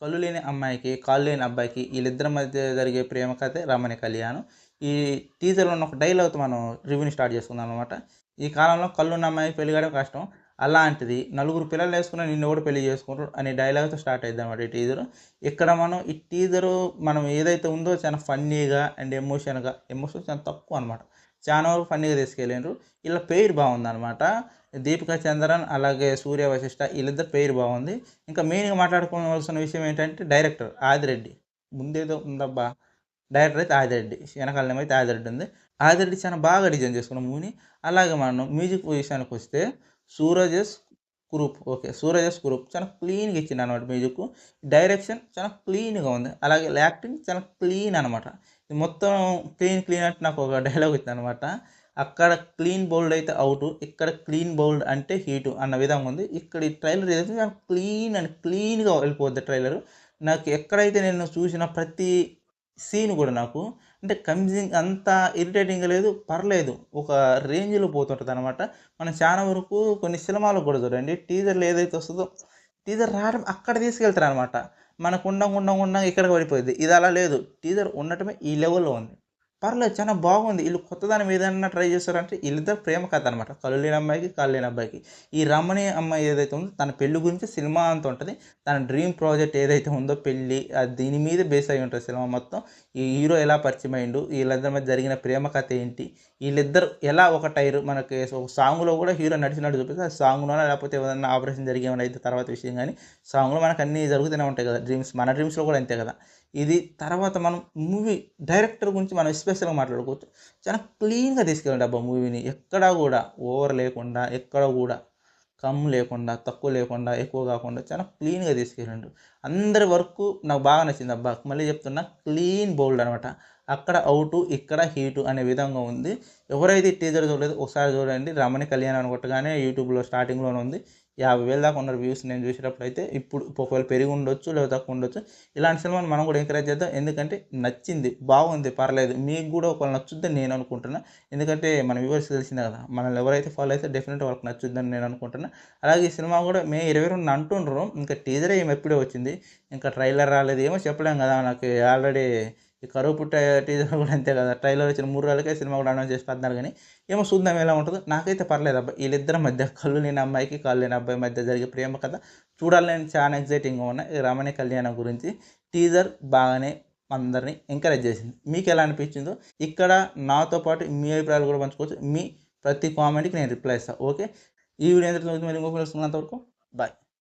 కళ్ళు లేని అమ్మాయికి, కాళ్ళు లేని అబ్బాయికి వీళ్ళిద్దరి మధ్య జరిగే ప్రేమ కథే 'రమణి కళ్యాణం'. ఈ టీజర్‌లో ఉన్న ఒక డైలాగ్‌తో మనం రివ్యూని స్టార్ట్ చేసుకుందాం అనమాట. ఈ కాలంలో కళ్ళున్న అమ్మాయికి పెళ్లి కావడం కష్టం. అలాంటిది నలుగురు పిల్లలేసుకున్న నిన్నెవడు పెళ్లి చేసుకుంటారు అనే డైలాగ్‌తో స్టార్ట్ అయిద్దనమాట ఈ టీజరు. ఇక్కడ మనం ఈ టీజరు మనం ఏదైతే ఉందో చాలా ఫన్నీగా అండ్ ఎమోషన్ చాలా తక్కువ అనమాట. చానా వరకు ఫన్నీగా తీసుకెళ్ళిండ్రు. ఈళ్ళ పెయిర్ బావుందనమాట. 'దీపిక చంద్రన్' అలాగే 'సూర్య వశిష్ట' ఈళ్ళిద్దరి పెయిర్ బావుంది. ఇంకా మెయిన్‌గా మాట్లాడుకోవాల్సిన విషయం ఏంటంటే డైరెక్టర్ 'ఆదిరెడ్డి'. ముందేదో ఉందబ్బా! డైరెక్టర్ అయితే 'ఆదిరెడ్డి'. వెనకాలనేమో అయితే 'ఆదిరెడ్డి' ఉంది. 'ఆదిరెడ్డి' చాలా బాగా డిజైన్ చేసుకున్న మూవీని. అలాగే మనం మ్యూజిక్ విషయానికొస్తే 'సూరజస్ కురూప్' ఓకే. 'సూరజస్ కురూప్' చాలా క్లీన్‌గా ఇచ్చిండనమాట మ్యూజిక్కు. డైరెక్షన్ చాలా క్లీన్‌గా ఉంది. అలాగే యాక్టింగ్ చాలా క్లీన్ అనమాట. ఇది మొత్తం క్లీన్ అంటే నాకు ఒక డైలాగ్ వచ్చిందనమాట. అక్కడ క్లీన్ బౌల్డ్ అయితే ఔటు. ఇక్కడ క్లీన్ బౌల్డ్ అంటే హీటు అన్న విధంగా ఉంది. ఇక్కడ ఈ ట్రైలర్ ఏదైతే చాలా క్లీన్‌గా వెళ్ళిపోద్ది ట్రైలరు. నాకు ఎక్కడైతే నేను చూసిన ప్రతి సీన్ గూడా నాకు అంటే అంత ఇరిటేటింగ్‌గా లేదు. పర్లేదు. ఒక రేంజ్‌లో పోతుంటదనమాట. మనం చానా వరకు కొన్ని సినిమాలకు గూడా చూడండి టీజర్‌లో ఏదైతే వస్తదో టీజర్ రావడం అక్కడ తీసుకెళ్తారనమాట. మనకు ఉండంగా ఇక్కడికి పడిపోద్ది. ఇది అలా లేదు. టీజర్ ఉండటమే ఈ లెవెల్‌లో ఉంది. పర్లేదు చాలా బాగుంది. ఈళ్ళు కొత్తదనం ఏదన్నా ట్రై చేశారంటే ఈళ్ళిద్దరి ప్రేమ కథ అనమాట. కళ్ళు లేని అమ్మాయికి, కాళ్ళు లేని అబ్బాయికి. ఈ రమణి అమ్మాయి ఏదైతే ఉందో తన పెళ్లి గురించి సినిమా అంతా ఉంటది. తన డ్రీమ్ ప్రాజెక్ట్ ఏదైతే ఉందో పెళ్లి దీని మీద బేస్ అయ్యి ఉంటది సినిమా మొత్తం. ఈ హీరో ఎలా పరిచయం అయిండు, వీళ్ళిద్దరి మధ్య జరిగిన ప్రేమ కథ ఏంటి, ఈళ్ళిద్దరు ఎలా ఒకటయ్యిర్రు మనకి ఒక సాంగ్‌లో కూడా హీరో నడిచినట్టు చూపిస్తే అది సాంగ్‌లోనా లేకపోతే ఏదన్నా ఆపరేషన్ జరిగి ఏమైనా అయితే తర్వాత విషయం గానీ, సాంగ్‌లో మనకు అన్నీ జరుగుతూనే ఉంటాయి కదా! మన డ్రీమ్స్‌లో కూడా అంతే కదా! ఇది తర్వాత మనం మూవీ డైరెక్టర్ గురించి మనం ఎస్పెషల్‌గా మాట్లాడుకోవచ్చు. చాలా క్లీన్‌గా తీసుకెళ్ళిండబ్బా మూవీని. ఎక్కడా గూడా ఓవర్ లేకుండా, ఎక్కడ గూడా కమ్ లేకుండా, తక్కువ లేకుండా, ఎక్కువ గాకుండా చాలా క్లీన్‌గా తీసుకెళ్ళిండు. అందరి వర్కు నాకు బాగా నచ్చిందబ్బా! మళ్ళీ చెప్తున్నా క్లీన్ బౌల్డ్ అనమాట. అక్కడ ఔటు, ఇక్కడ హీటు అనే విధంగా ఉంది. ఎవరైతే ఈ టీజర్ చూడలేదో ఒకసారి చూడండి. 'రమణి కళ్యాణ్' అని కొట్టగానే యూట్యూబ్‌లో స్టార్టింగ్‌లోనే ఉంది. 50,000 దాకా ఉన్నారు వ్యూస్ నేను చూసేటప్పుడైతే. ఇప్పుడు ఒకవేళ పెరిగుండొచ్చు, లేదా తక్కువ ఉండొచ్చు. ఇలాంటి సినిమాని మనం కూడా ఎంకరేజ్ చేద్దాం. ఎందుకంటే నచ్చింది, బాగుంది, పర్లేదు. మీకు కూడా ఒకవేళ నచ్చుద్దని నేను అనుకుంటున్నా. ఎందుకంటే మన వ్యూవర్స్‌కి తెలిసిందే కదా! మనల్ని ఎవరైతే ఫాలో అయితే డెఫినెట్‌గా వాళ్ళకి నచ్చుద్దని నేను అనుకుంటున్నా. అలాగే ఈ సినిమా కూడా మే 22 అంటుండ్రు. ఇంకా టీజరే ఏమో ఎప్పుడో వచ్చింది. ఇంకా ట్రైలర్ రాలేదు. ఏమో చెప్పలేం కదా! నాకు ఆల్రెడీ ఈ కరువు పుట్టే టీజర్ కూడా అంతే కదా! ట్రైలర్ వచ్చిన 3 రోజులకే సినిమా కూడా అనౌన్స్ చేసి పెడుతున్నారు గానీ, ఏమో చూద్దాం ఎలా ఉంటదో. నాకైతే పర్లేదబ్బా! ఈళ్ళిద్దరి మధ్య కళ్ళు లేని అమ్మాయికి, కాళ్ళు లేని అబ్బాయి మధ్య జరిగే ప్రేమ కథ చూడాలని చాలా ఎక్సైటింగ్‌గా ఉన్నా. ఈ 'రమణి కళ్యాణం' గురించి టీజర్ బాగానే అందరిని ఎంకరేజ్ చేసింది. మీకెలా అనిపించిందో ఇక్కడ నాతో పాటు మీ అభిప్రాయాలు కూడా పంచుకోవచ్చు. మీ ప్రతి కామెంట్‌కి నేను రిప్లై ఇస్తా. ఓకే. ఈ వీడియో ఇంతటితో మరి ఇంకొక వీడియోలో కలుసుకున్నంత వరకు బాయ్.